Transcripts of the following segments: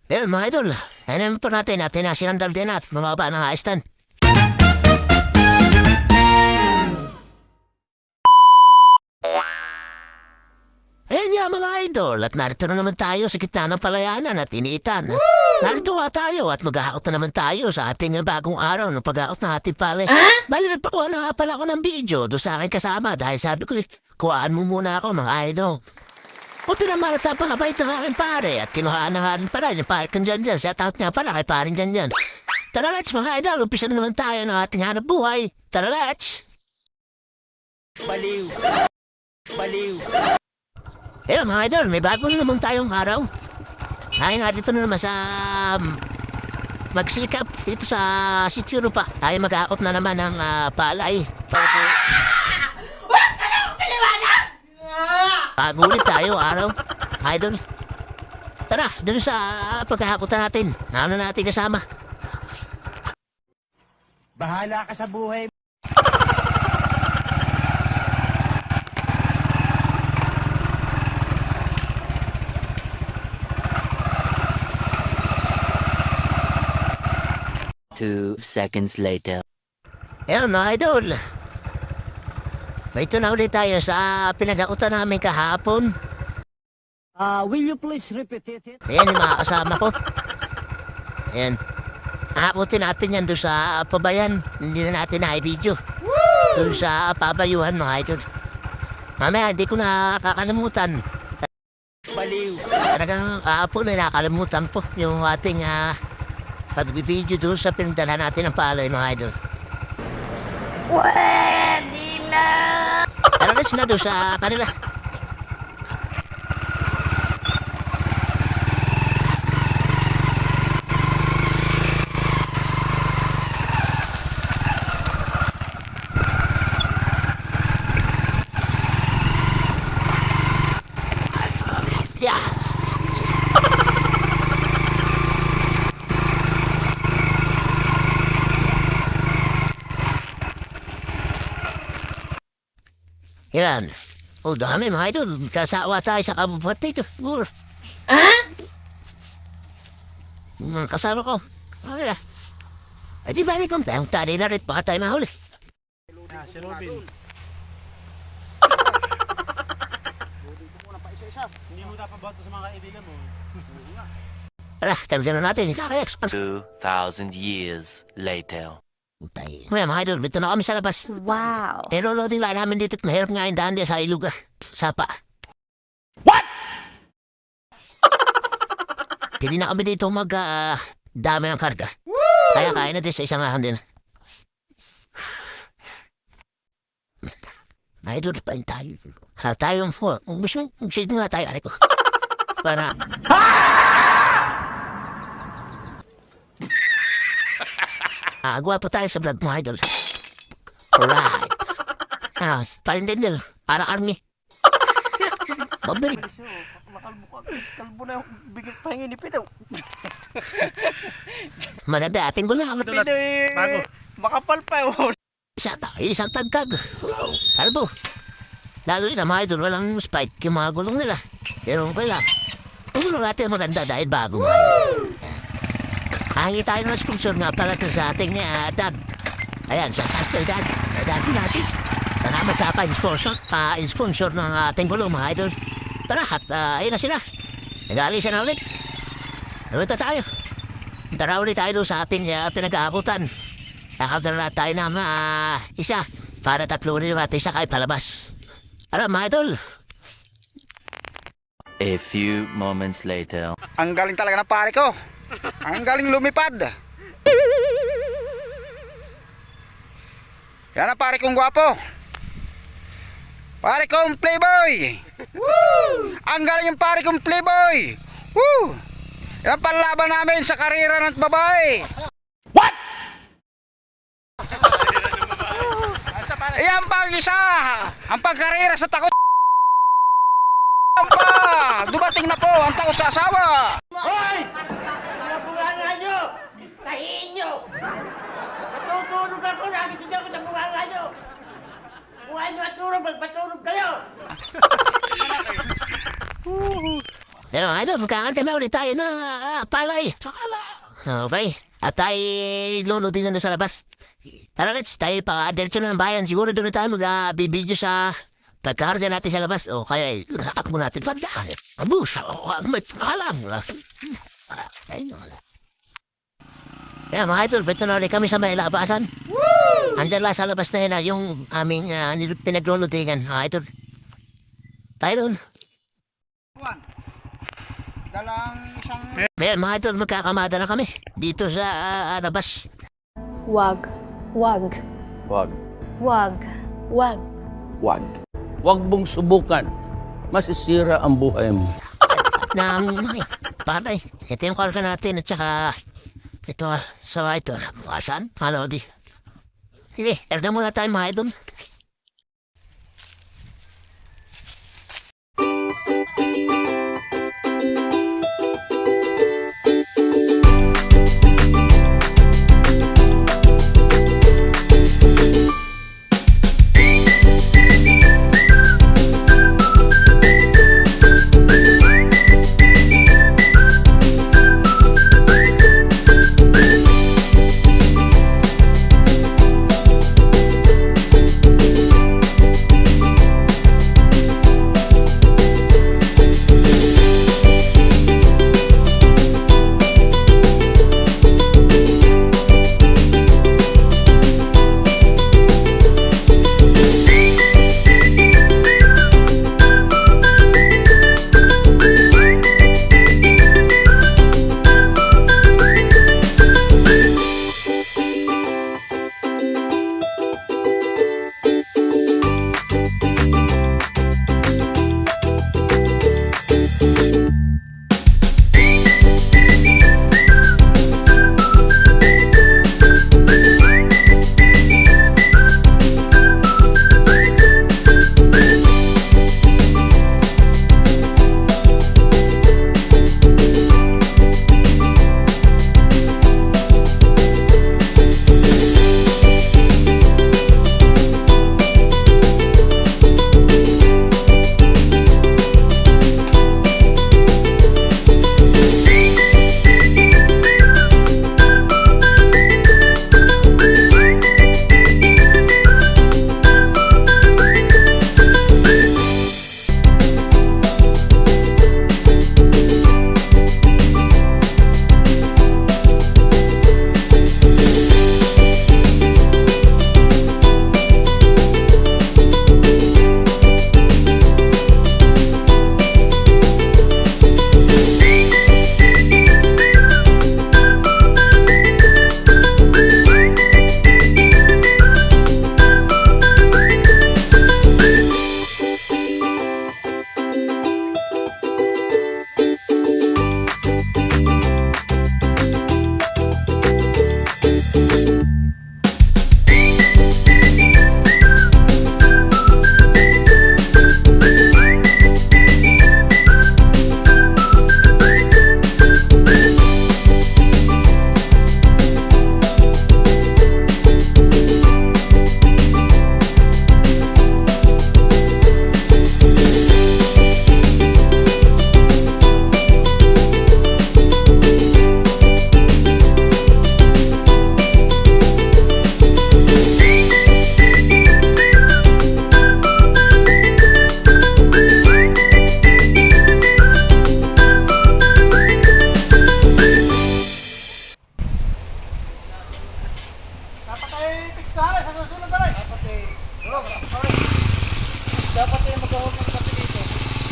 Mga idol, ano po natin na sinandal din at mga ba ng haistan. Ayan nga mga idol, at narito na naman tayo sa gitna ng palayanan at iniitan. Narito nga tayo at mag-aakot na naman tayo sa ating bagong araw ng pag-aakot ng ating pala. Bali, nagpakuha na nga pala ako ng video doon sa akin kasama dahil sabi ko, kuhaan mo muna ako mga idol. Buti naman at napakabait ng aking pare at kinuhaan na nga rin pala yung pare kang dyan. Shout out nga pala kay paring dyan. Tara let's mga idol, umpisa na naman tayo ng ating hanap buhay. Tara let's! Baliw. Baliw. Mga idol, may bago na naman tayong araw. Ay nga dito na naman sa magsikap dito sa sityo pa. Tayo mag-aakot na naman ng palay. Pagulit tayo araw, idol. Tara, dun sa pagkakakutan natin. Ano natin kasama? Bahala ka sa buhay. Two seconds later. Mga idol. May ito na ulit tayo sa pinag-akutan namin kahapon. Will you please repeat it? Ayan yung mga kasama ko. Ayan. Aakutin natin yan doon sa pabayan. Hindi na natin na-video. Doon sa pabayuhan mga idol. Mamaya, hindi ko nakakalimutan. Baliw. Talagang kahapon ay nakakalimutan po yung ating pag-video doon sa pinagdala natin ng palay mga idol. Pwede na! Tara na doon sa kanila. Yeah. Yan. Dami mga idol. Kasawa tayo sa kabubuhat dito. Kasama ko. Okay na. Di balik kong tayong tali na rin. Baka tayo mahuli. Si Robin. Hindi mo dapat bato sa mga kaibigan mo. Tara na natin. Kaka-ex. 2,000 years later. Mga idol, dito na kami sa labas. Wow! Niloloading lang namin dito at mahirap nga yung daan din sa ilog. Sapa. What? Pili na kami dito dami ng karga. Kaya kaya natin sa isang ahon din. Idol pa yung tayo. Tayong 4. Kung gusto mo, mag-shade nga tayo. Ano ko? Para... Gwapo tayo sa vlog mo, idol. Alright. Palindindil. Para army. Mabili. Kalbo na yung bigit pahingin ni Pito. Maganda ating gulang. Bago. Makapal pa yun. Isang tagkag. Kalbo. Lalo rin mga idol, walang spike yung mga gulong nila. Pero okay lang. Ang gulong natin maganda dahil bago. Hangi tayo ng sponsor nga pala sa ating dad. Ayan, sa ating dad. Dad natin. Salamat sa pa-sponsor ng ating gulong mga idol. Tara, at ayun na sila. Nag-aalisa na ulit. Ulit na tayo. Tara ulit tayo sa ating pinag-aakutan. Nakakita na tayo ng isa. Para tatlo rin natin siya kahit palabas. Tara mga idol. A few moments later. Ang galing talaga ng pare ko. Ang galing lumipad. Yan ang pare kong gwapo. Pare kong playboy. Woo! Ang galing yung pare kong playboy. Woo! Yan ang panlaban namin sa karera ng babae. What? Yan pang isa. Ang pagkarera sa takot. Dumating na po ang takot sa asawa. Hoy! Bunga nyo! Tahiin nyo! Natutulog ako, nagising ako sa bunga nyo! Kung ayaw matulog, magpatulog kayo! Mga idol, magkakanta na ulit tayo na palay. Okay. At tayo luludin na sa labas. Tara, let's tayo pa-diretso na ng bayan. Siguro doon na tayo mag-bibideo sa pagkakarga natin sa labas. O kaya, nakak mo natin. Fandaan. Abus. May pakalam. Kaya mga idol, pwede na ulit kami sa may labasan. Andyan lang sa labas na yun, yung aming pinaglulutingan. Mga idol. Tayo doon. Dalang isang... Ngayon, mga idol, magkakamada na kami. Dito sa labas. Wag. Wag. Wag. Wag. Wag. Wag. Huwag mong subukan. Masisira ang buhay mo. Na patay. Ito yung karga natin at saka ito sa ito. Bukasan. Ano di. Sige, erga muna tayo mga idol.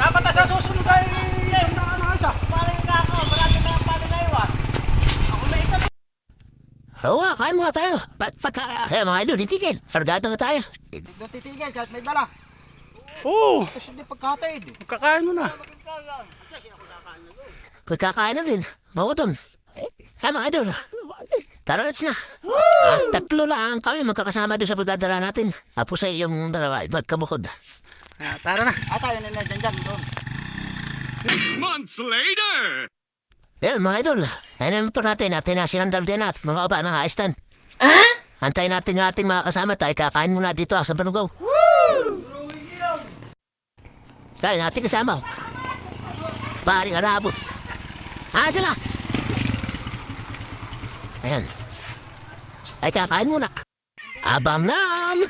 Dapat na sa susunod ay nakakasa. Paling ka ako, marami na ang panginaywa. Ako may isa. Oo, kain muna tayo. Mga idol, titigil. Fargado na tayo. Ito titigil kahit may dala. Oo, Tapos hindi pagkataid. kakain mo na. Kung kakain na din, magutom. Mga idol, tara let's na. Tatlo lang kami magkakasama doon sa pagdadala natin. Tapos ay yung dalawa, magkabukod. Tara na. Tayo na dyan doon. Well, mga idol, ayun naman po natin na sinandal din natin mga kaba ng haistan. Antayin natin yung ating mga kasama tayo kakain muna dito sa Banugaw. Kaya natin kasama. Paring Arabo. Sila! Ayan. Ay, kakain muna. Abam nam!